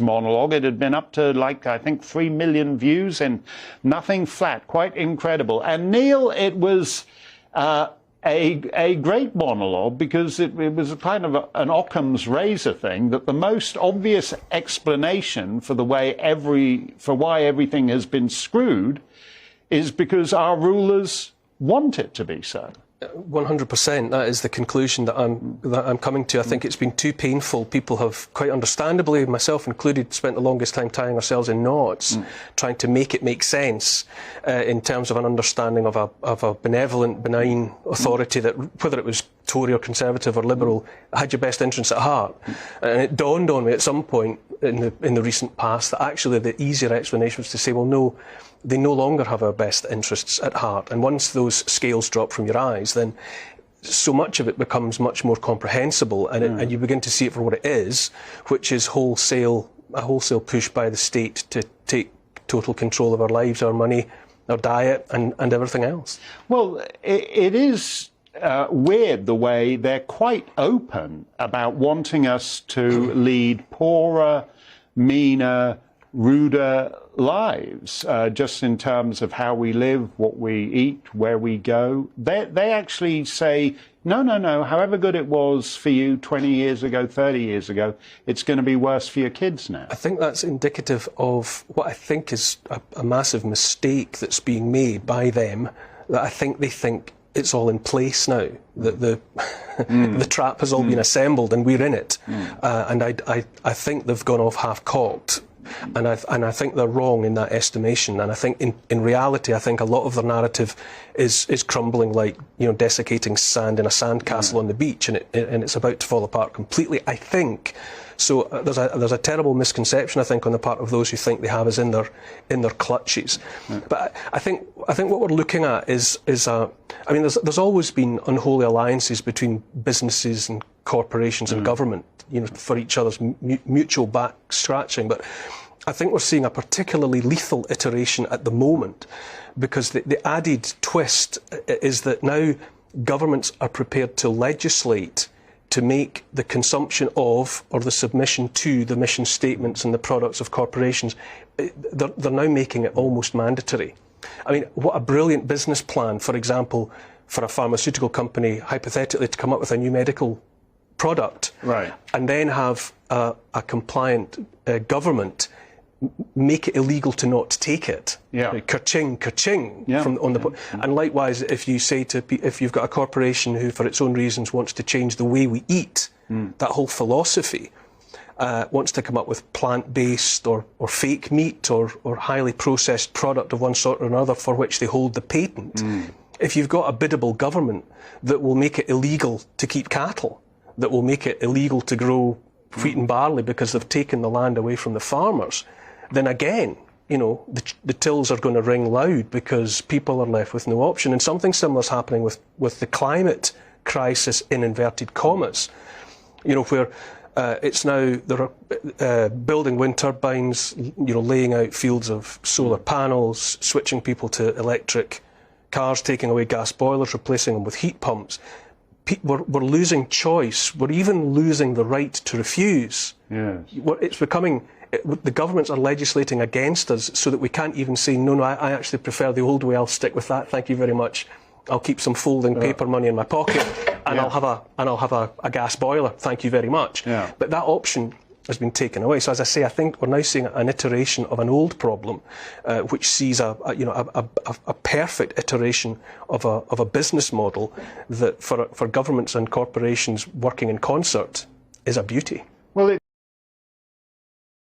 monologue. It had been up to, like, I think 3 million views and nothing flat. Quite incredible. And Neil, it was a great monologue because it was a kind of an Occam's razor thing, that the most obvious explanation for why everything has been screwed is because our rulers want it to be so. 100%. That is the conclusion that I'm coming to. I think it's been too painful. People have, quite understandably, myself included, spent the longest time tying ourselves in knots, trying to make it make sense in terms of an understanding of a benevolent, benign authority that, whether it was Tory or Conservative or Liberal, had your best interests at heart. And it dawned on me at some point in the recent past that actually the easier explanation was to say, well, no, they no longer have our best interests at heart. And once those scales drop from your eyes, then so much of it becomes much more comprehensible, and you begin to see it for what it is, which is a wholesale push by the state to take total control of our lives, our money, our diet, and everything else. Well, it is weird the way they're quite open about wanting us to lead poorer, meaner, ruder lives, just in terms of how we live, what we eat, where we go. They actually say, no, however good it was for you 20 years ago, 30 years ago, it's going to be worse for your kids now. I think that's indicative of what I think is a massive mistake that's being made by them, that I think they think it's all in place now, that the trap has all been assembled and we're in it. And I think they've gone off half-cocked. And I think they're wrong in that estimation. And I think in reality, I think a lot of their narrative is crumbling like, desiccating sand in a sandcastle on the beach, and it's about to fall apart completely, I think. So there's a terrible misconception, I think, on the part of those who think they have us in their clutches. But I think what we're looking at is there's always been unholy alliances between businesses and corporations and government, for each other's mutual back scratching. But I think we're seeing a particularly lethal iteration at the moment, because the added twist is that now governments are prepared to legislate to make the consumption of, or the submission to, the mission statements and the products of corporations. They're now making it almost mandatory. I mean, what a brilliant business plan, for example, for a pharmaceutical company, hypothetically, to come up with a new medical product, right, and then have a compliant government make it illegal to not take it. Ka-ching, ka-ching. And likewise, if you've got a corporation who, for its own reasons, wants to change the way we eat, that whole philosophy, wants to come up with plant-based or fake meat or highly processed product of one sort or another for which they hold the patent. If you've got a biddable government that will make it illegal to keep cattle, that will make it illegal to grow wheat and barley because they've taken the land away from the farmers, then again, the tills are going to ring loud, because people are left with no option. And something similar is happening with the climate crisis, in inverted commas, where it's now, there are building wind turbines, laying out fields of solar panels, switching people to electric cars, taking away gas boilers, replacing them with heat pumps. We're losing choice. We're even losing the right to refuse. Yes. It's becoming, the governments are legislating against us so that we can't even say, no, I actually prefer the old way, I'll stick with that, thank you very much. I'll keep some folding paper money in my pocket, and I'll have a gas boiler, thank you very much. But that option has been taken away. So as I say, I think we're now seeing an iteration of an old problem, which sees a perfect iteration of a business model that for governments and corporations working in concert is a beauty.